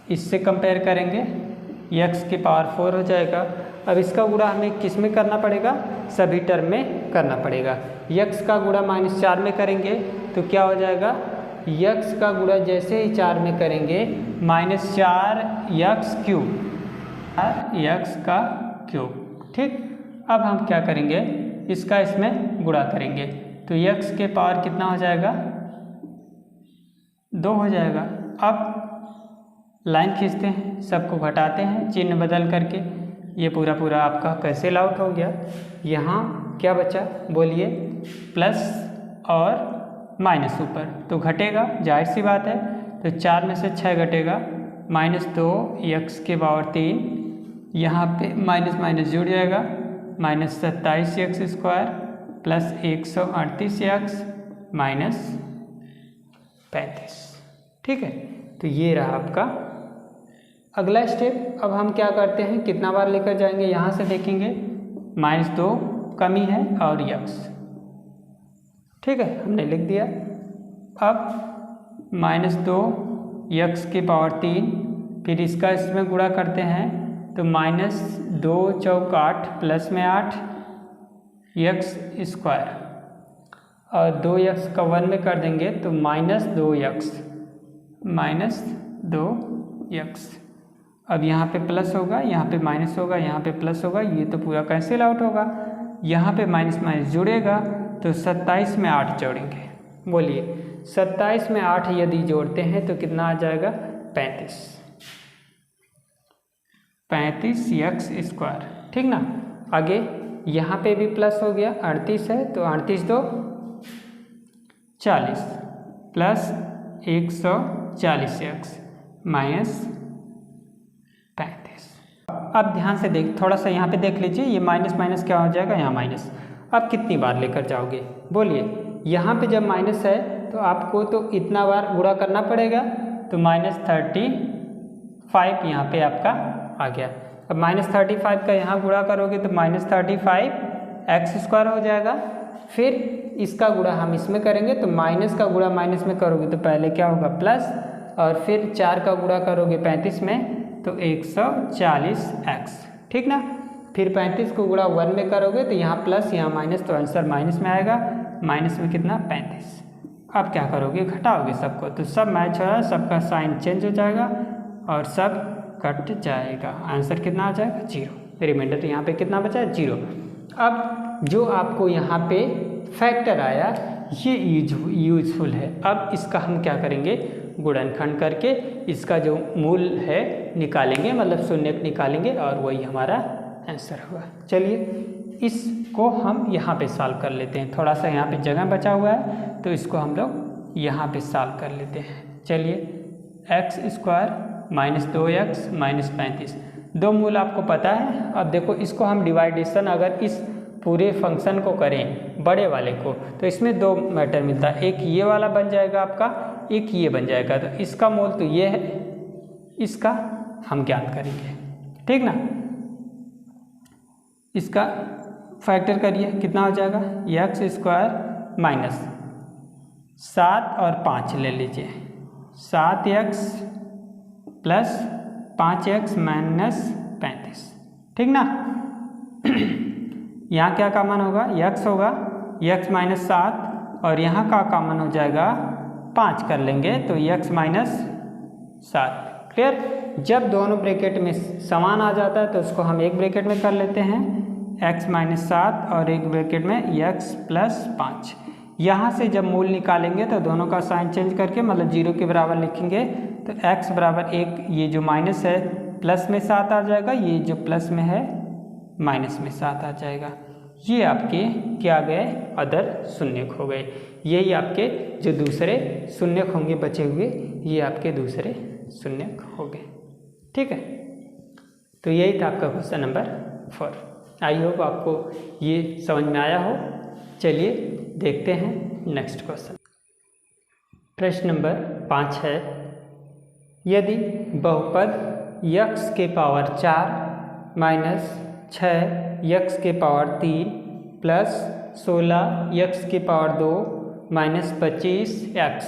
इससे कंपेयर करेंगे x की पावर 4 हो जाएगा। अब इसका गुणा हमें किस में करना पड़ेगा, सभी टर्म में करना पड़ेगा। x का गुणा -4 में करेंगे तो क्या हो जाएगा, x का गुणा जैसे ही 4 में करेंगे -4x क्यूब, x का क्यूब। ठीक, अब हम क्या करेंगे, इसका इसमें गुणा करेंगे तो x के पावर कितना हो जाएगा, 2 हो जाएगा। अब लाइन खींचते हैं, सबको घटाते हैं चिन्ह बदल करके। ये पूरा पूरा आपका कैंसिल आउट हो गया। यहाँ क्या बचा, बोलिए, प्लस और माइनस ऊपर तो घटेगा, जाहिर सी बात है। तो 4 में से 6 घटेगा, -2x के पावर 3, यहाँ पे माइनस माइनस जुड़ जाएगा, -27x square plus 138x minus 35। ठीक है, तो ये रहा आपका अगला स्टेप। अब हम क्या करते हैं, कितना बार लेकर जाएंगे, यहाँ से देखेंगे -2 कमी है और x। ठीक है, हमने लिख दिया। अब -2x की पावर 3, फिर इसका इसमें गुणा करते हैं तो -2 चौक 8 प्लस में 8 x स्क्वायर और 2x का 1 में कर देंगे तो -2x। अब यहाँ पे प्लस होगा, यहाँ पे माइनस होगा, यहाँ पे प्लस होगा, ये तो पूरा कैंसिल आउट होगा। यहाँ पे माइनस माइनस जुड़ेगा तो 27 में 8 जोड़ेंगे। बोलिए, 27 में 8 यदि जोड़ते हैं तो कितना आ जाएगा, 35x स्क्वायर। ठीक ना, आगे यहाँ पे भी प्लस हो गया, 38 है तो 38 2 40 प्लस 140x माइनस 35। अब ध्यान से देख, थोड़ा सा यहाँ पे देख लीजिए, ये माइनस माइनस क्या हो जाएगा, यहाँ माइनस। अब कितनी बार लेकर जाओगे, बोलिए। यहाँ पे जब माइनस है तो आपको तो इतना बार गुणा करना पड़ेगा, तो -35 यहाँ पे आपका आ गया। अब -35 का यहाँ गुणा करोगे तो -35x स्क्वायर हो जाएगा। फिर इसका गुणा हम इसमें करेंगे तो माइनस का गुणा माइनस में करोगे तो पहले क्या होगा, प्लस, और फिर 4 का गुणा करोगे 35 में तो 140x। ठीक ना, फिर 35 को गुणा 1 में करोगे तो यहाँ प्लस यहाँ माइनस, तो आंसर माइनस में आएगा। माइनस में कितना, 35। अब क्या करोगे, घटाओगे सबको तो सब मैच हो रहा है, सबका साइन चेंज हो जाएगा और सब कट जाएगा। आंसर कितना आ जाएगा, 0। रिमाइंडर यहाँ पे कितना बचा है, 0। अब जो आपको यहाँ पे फैक्टर आया ये यूजफुल है। अब इसका हम क्या करेंगे, गुणनखंड करके इसका जो मूल है निकालेंगे, मतलब शून्य निकालेंगे और वही हमारा आंसर होगा। चलिए इसको हम यहाँ पे सॉल्व कर लेते हैं। थोड़ा सा यहाँ पे जगह बचा हुआ है तो इसको हम लोग यहाँ पे सॉल्व कर लेते हैं। चलिए, x स्क्वायर -2x माइनस 35, दो मूल आपको पता है। अब देखो इसको हम डिवाइडेशन अगर इस पूरे फंक्शन को करें बड़े वाले को तो इसमें दो मैटर मिलता है, एक ये वाला बन जाएगा आपका एक ये बन जाएगा। तो इसका मोल तो ये है, इसका हम ज्ञात करेंगे, ठीक ना। इसका फैक्टर करिए, कितना हो जाएगा, एक्स स्क्वायर माइनस 7 और 5 ले लीजिए, 7x प्लस 5x माइनस 35, ठीक ना। यहाँ क्या कॉमन होगा, x होगा, x माइनस 7 और यहाँ का कॉमन हो जाएगा 5 कर लेंगे तो x माइनस 7। क्लियर। जब दोनों ब्रैकेट में समान आ जाता है तो उसको हम एक ब्रैकेट में कर लेते हैं, x माइनस 7 और एक ब्रैकेट में x प्लस 5। यहाँ से जब मूल निकालेंगे तो दोनों का साइन चेंज करके मतलब 0 के बराबर लिखेंगे तो x बराबर 1, ये जो माइनस है प्लस में 7 आ जाएगा, ये जो प्लस में है माइनस में 7 आ जाएगा। ये आपके क्या गए, अदर शून्यक हो गए। यही आपके जो दूसरे शून्यक होंगे बचे हुए, ये आपके दूसरे शून्यक हो गए, ठीक है। तो यही था आपका क्वेश्चन नंबर 4। आई होप आपको ये समझ में आया हो। चलिए देखते हैं नेक्स्ट क्वेश्चन। प्रश्न नंबर 5 है, यदि बहुपद x के पावर 4 माइनस 6x के पावर 3 प्लस 16x के पावर 2 माइनस 25x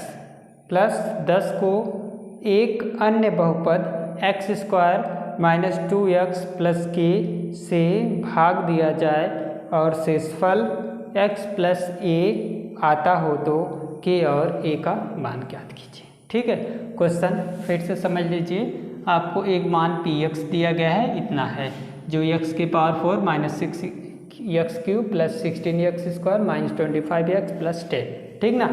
प्लस 10 को एक अन्य बहुपद x square minus 2x plus k से भाग दिया जाए और शेषफल x प्लस a आता हो तो k और a का मान ज्ञात कीजिए, ठीक है। क्वेश्चन फिर से समझ लीजिए। आपको एक मान px दिया गया है, इतना है, जो x के power 4 minus 6x³ plus 16x square minus 25x plus 10, ठीक ना।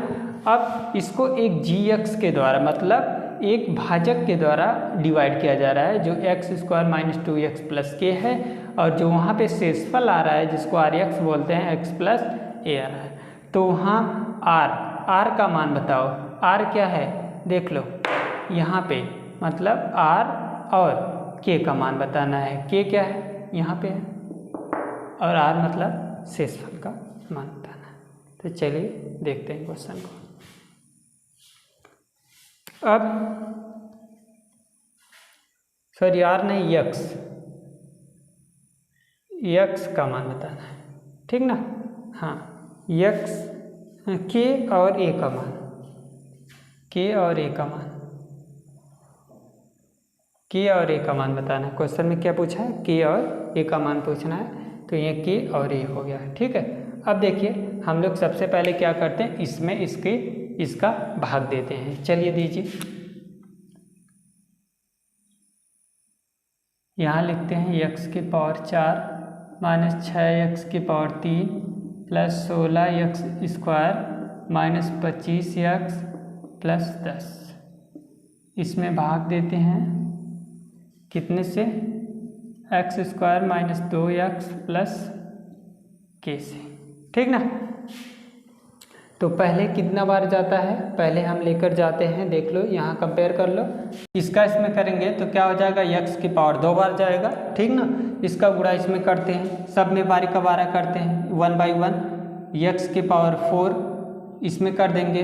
अब इसको एक gx के द्वारा मतलब एक भाजक के द्वारा डिवाइड किया जा रहा है, जो x square minus 2x plus k है, और जो वहाँ पे शेषफल आ रहा है जिसको rx बोलते हैं, x प्लस a आ रहा है। तो वहाँ r का मान बताओ, r क्या है देख लो यहाँ पे, मतलब r और k का मान बताना है। k क्या है यहाँ पे है और r मतलब शेषफल का मान बताना है। तो चलिए देखते हैं क्वेश्चन को। अब सॉरी r नहीं, x का मान बताना है, ठीक ना। हाँ, x k और a का मान, k और a का मान, k और a का मान बताना है। क्वेश्चन में क्या पूछा है, k और a का मान पूछना है, तो ये k और a हो गया है, ठीक है। अब देखिए हम लोग सबसे पहले क्या करते हैं, इसमें इसका भाग देते हैं। चलिए दीजिए, यहाँ लिखते हैं x के पावर 4 माइनस 6x के power 3 plus 16x square minus 25x plus 10। इसमें भाग देते हैं कितने से, x square minus 2x plus k से, ठीक ना। तो पहले कितना बार जाता है, पहले हम लेकर जाते हैं, देख लो यहाँ कंपेयर कर लो। इसका इसमें करेंगे तो क्या हो जाएगा, x की पावर 2 बार जाएगा, ठीक ना। इसका गुणा इसमें करते हैं, सब में बारी का बारा करते हैं, 1 बाई 1, x की पावर 4 इसमें कर देंगे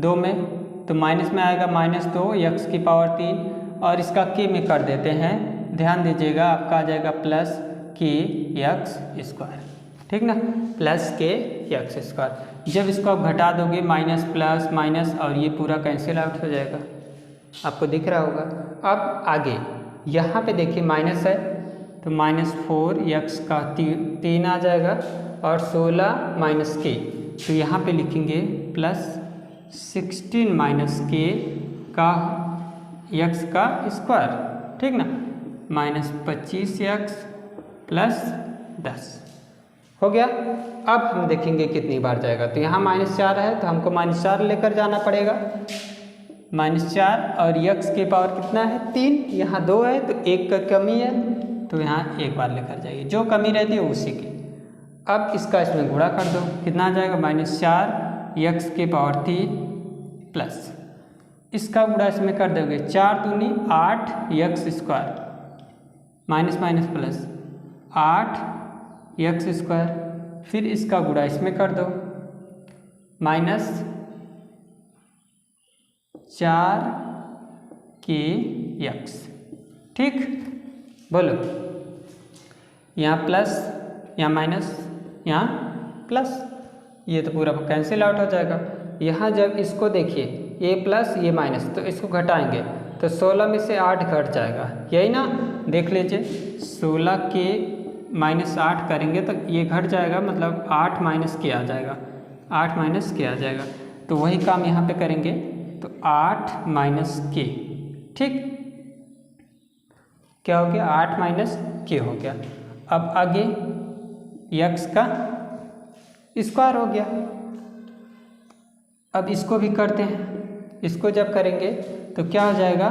2 में, तो माइनस में आएगा माइनस 2, x की पावर 3, और इसका k में कर देते हैं। ध्यान दीजिएगा, आपका आ जाएगा प्लस kx स्क्वायर, ठीक ना, प्लस kx स्क्वायर। जब इसको आप घटा दोगे माइनस प्लस माइनस और ये पूरा कैंसिल आउट हो जाएगा, आपको दिख रहा होगा। अब आगे यहाँ पे देखिए माइनस है तो माइनस 4x का 3 आ जाएगा और 16 माइनस k, तो यहाँ पे लिखेंगे प्लस 16 माइनस k का x का स्क्वायर, ठीक ना, माइनस 25x प्लस 10 हो गया। अब हम देखेंगे कितनी बार जाएगा, तो यहाँ माइनस 4 है तो हमको माइनस 4 लेकर जाना पड़ेगा, माइनस 4, और x के पावर कितना है 3, यहाँ 2 है तो 1 का कमी है, तो यहाँ एक बार लेकर जाइए, जो कमी रहती है उसी की। अब इसका इसमें गुणा कर दो, कितना आ जाएगा माइनस 4 x के पावर 3 प्लस, इसका गुणा इसमें कर दोगे 4 दूनी 8x square minus minus plus 8x square, फिर इसका गुणा इसमें कर दो माइनस 4k x। ठीक, बोलो, यहाँ प्लस, यहाँ माइनस, यहाँ प्लस, ये तो पूरा कैंसिल आउट हो जाएगा। यहाँ जब इसको देखिए, ये प्लस ये माइनस, तो इसको घटाएंगे तो 16 में से 8 घट जाएगा, यही ना, देख लीजिए 16 के माइनस 8 करेंगे तो ये घट जाएगा, मतलब 8 माइनस के आ जाएगा, 8 माइनस के आ जाएगा। तो वही काम यहाँ पे करेंगे, तो 8 माइनस के। ठीक, क्या हो गया, 8 माइनस के हो गया। अब आगे यक्स का स्क्वायर हो गया। अब इसको भी करते हैं, इसको जब करेंगे तो क्या हो जाएगा,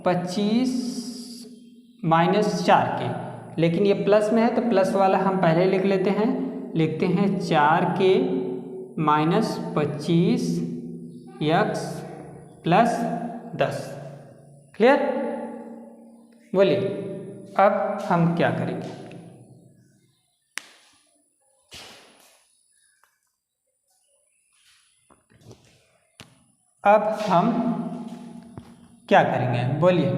25 माइनस 4k, लेकिन ये प्लस में है तो प्लस वाला हम पहले लिख लेते हैं, लिखते हैं 4k minus 25 x plus 10। Clear, बोलिए अब हम क्या करेंगे। अब हम क्या करेंगे, बोलिए,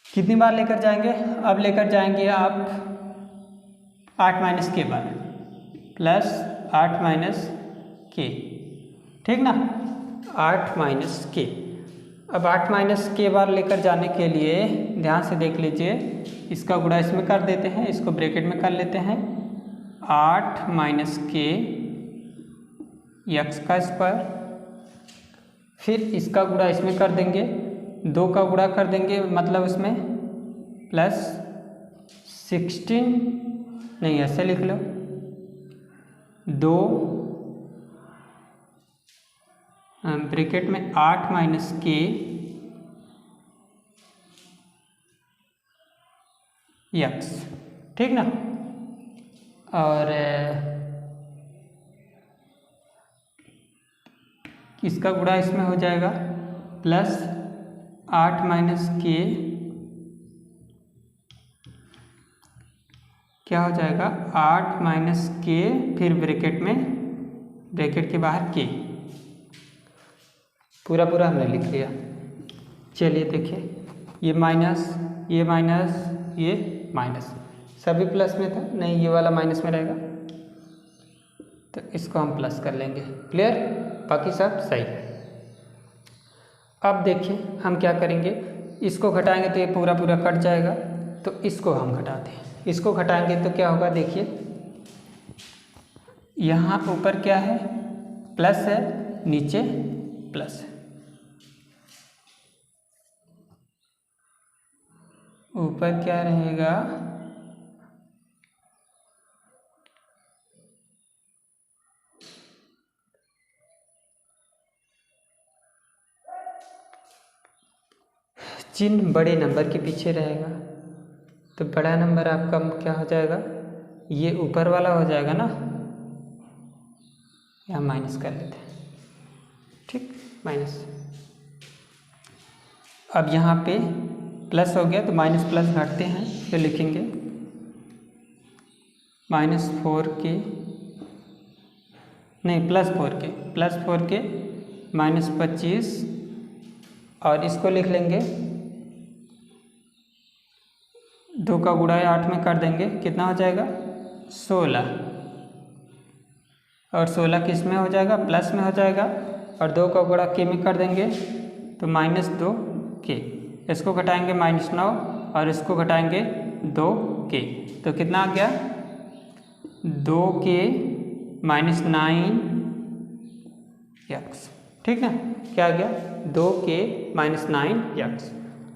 कितनी बार लेकर जाएंगे। अब लेकर जाएंगे आप 8 माइनस के बार, प्लस 8 माइनस के। ठीक ना, 8 माइनस के। अब 8 माइनस के बार लेकर जाने के लिए ध्यान से देख लीजिए, इसका गुणा इसमें कर देते हैं, इसको ब्रैकेट में कर लेते हैं, 8 माइनस के यक्स का स्क्वायर, फिर इसका गुणा इसमें कर देंगे, 2 का गुणा कर देंगे, मतलब इसमें प्लस 16, नहीं ऐसे लिख लो, 2 ब्रैकेट में 8 माइनस के यक्स। ठीक ना, और इसका गुणा इसमें हो जाएगा, प्लस 8 माइनस के क्या हो जाएगा, 8 माइनस के, फिर ब्रैकेट में, ब्रैकेट के बाहर के, पूरा पूरा हमने लिख लिया। चलिए देखिए, ये माइनस, ये माइनस, ये माइनस, सभी प्लस में था, नहीं ये वाला माइनस में रहेगा, तो इसको हम प्लस कर लेंगे। क्लियर, बाकी सब सही है। अब देखिए हम क्या करेंगे, इसको घटाएंगे तो ये पूरा पूरा कट जाएगा, तो इसको हम घटाते हैं, इसको घटाएंगे तो क्या होगा, देखिए यहाँ ऊपर क्या है, प्लस है, नीचे प्लस है, ऊपर क्या रहेगा, चिन्ह बड़े नंबर के पीछे रहेगा, तो बड़ा नंबर आपका क्या हो जाएगा, ये ऊपर वाला हो जाएगा ना, यहाँ माइनस कर लेते हैं। ठीक, माइनस। अब यहाँ पे प्लस हो गया तो माइनस प्लस घटते हैं, तो लिखेंगे -4k, नहीं +4k माइनस 25, और इसको लिख लेंगे, 2 का गुणा 8 में कर देंगे, कितना हो जाएगा, 16, और 16 किस में हो जाएगा, प्लस में हो जाएगा, और 2 का गुणा के में कर देंगे तो -2k, इसको घटाएंगे -9, और इसको घटाएंगे 2k, तो कितना आ गया, 2k माइनस 9x। ठीक है, क्या आ गया, 2k माइनस 9x।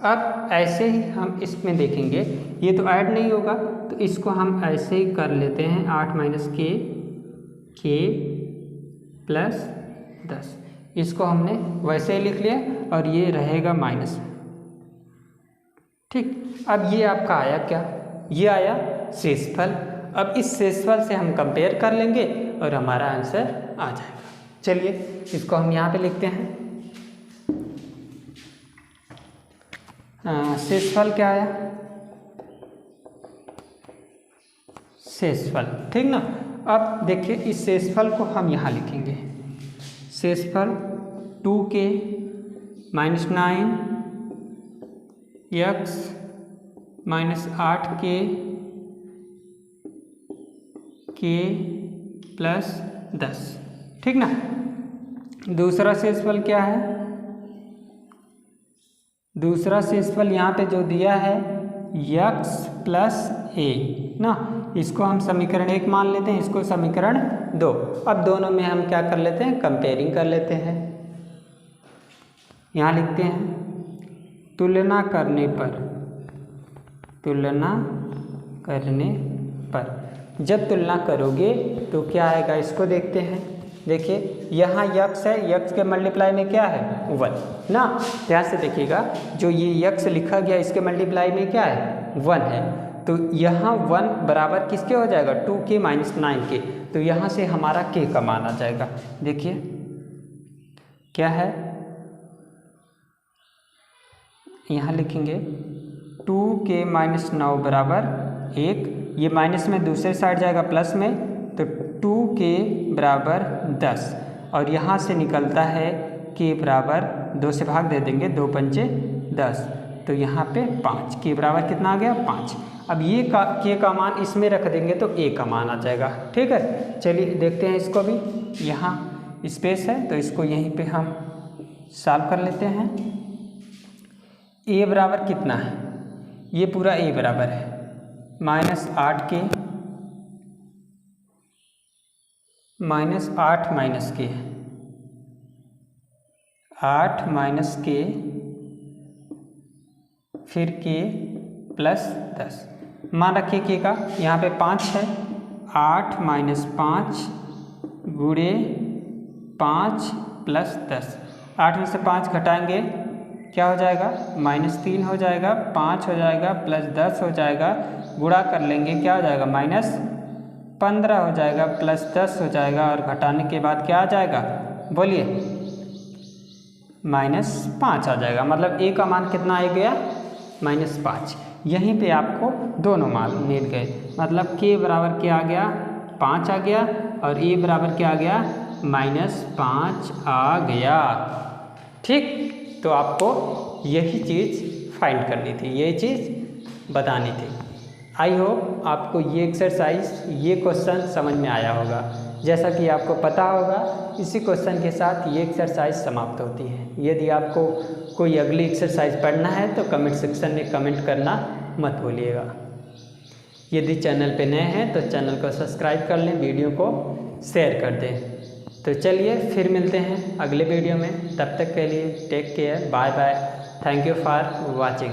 अब ऐसे ही हम इसमें देखेंगे, ये तो ऐड नहीं होगा, तो इसको हम ऐसे ही कर लेते हैं, 8 माइनस k प्लस 10, इसको हमने वैसे ही लिख लिया, और ये रहेगा माइनस। ठीक, अब ये आपका आया क्या, ये आया शेषफल। अब इस शेषफल से हम कंपेयर कर लेंगे और हमारा आंसर आ जाएगा। चलिए इसको हम यहाँ पे लिखते हैं, शेषफल क्या आया, शेषफल। ठीक ना, अब देखिए इस शेषफल को हम यहाँ लिखेंगे, शेषफल 2k minus 9 x minus 8k k plus 10, ठीक ना। दूसरा शेषफल क्या है? दूसरा शेषफल यहाँ पे जो दिया है x प्लस a ना, इसको हम समीकरण 1 मान लेते हैं, इसको समीकरण 2। अब दोनों में हम क्या कर लेते हैं, कंपेयरिंग कर लेते हैं। यहाँ लिखते हैं तुलना करने पर, तुलना करने पर जब तुलना करोगे तो क्या आएगा, इसको देखते हैं। देखिए यहाँ x है, x के मल्टीप्लाई में क्या है 1 ना, ध्यान से देखिएगा, जो ये x लिखा गया इसके मल्टीप्लाई में क्या है 1 है, तो यहाँ 1 बराबर किसके हो जाएगा 2k माइनस 9k, तो यहाँ से हमारा k का मान आ जाएगा। देखिए क्या है, यहाँ लिखेंगे 2k माइनस 9 बराबर 1, ये माइनस में दूसरे साइड जाएगा प्लस में, तो 2k बराबर 10, और यहाँ से निकलता है k बराबर 2 से भाग दे देंगे, 2 पंचे 10, तो यहाँ पे 5, k बराबर कितना आ गया 5। अब ये k का मान इसमें रख देंगे तो a का मान आ जाएगा, ठीक है। चलिए देखते हैं इसको भी, यहाँ स्पेस है तो इसको यहीं पे हम सॉल्व कर लेते हैं। a बराबर कितना है, ये पूरा a बराबर है minus 8k minus 8 minus k, 8 minus k फिर k प्लस 10, मान रखिए k का, यहाँ पे 5 है, 8 माइनस 5 गुणे 5 प्लस 10, 8 में से 5 घटाएंगे क्या हो जाएगा -3 हो जाएगा, 5 हो जाएगा प्लस 10 हो जाएगा, गुणा कर लेंगे क्या हो जाएगा -15 हो जाएगा प्लस 10 हो जाएगा, और घटाने के बाद क्या आ जाएगा बोलिए -5 आ जाएगा। मतलब a का मान कितना आ गया -5। यहीं पे आपको दोनों मान मिल गए, मतलब k बराबर क्या आ गया 5 आ गया, और a बराबर क्या आ गया -5 आ गया, ठीक। तो आपको यही चीज़ फाइंड करनी थी, यही चीज़ बतानी थी। आई होप आपको ये एक्सरसाइज, ये क्वेश्चन समझ में आया होगा। जैसा कि आपको पता होगा इसी क्वेश्चन के साथ ये एक्सरसाइज समाप्त होती है। यदि आपको कोई अगली एक्सरसाइज पढ़ना है तो कमेंट सेक्शन में कमेंट करना मत भूलिएगा। यदि चैनल पे नए हैं तो चैनल को सब्सक्राइब कर लें, वीडियो को शेयर कर दें। तो चलिए फिर मिलते हैं अगले वीडियो में, तब तक के लिए take care, bye bye, thank you for watching.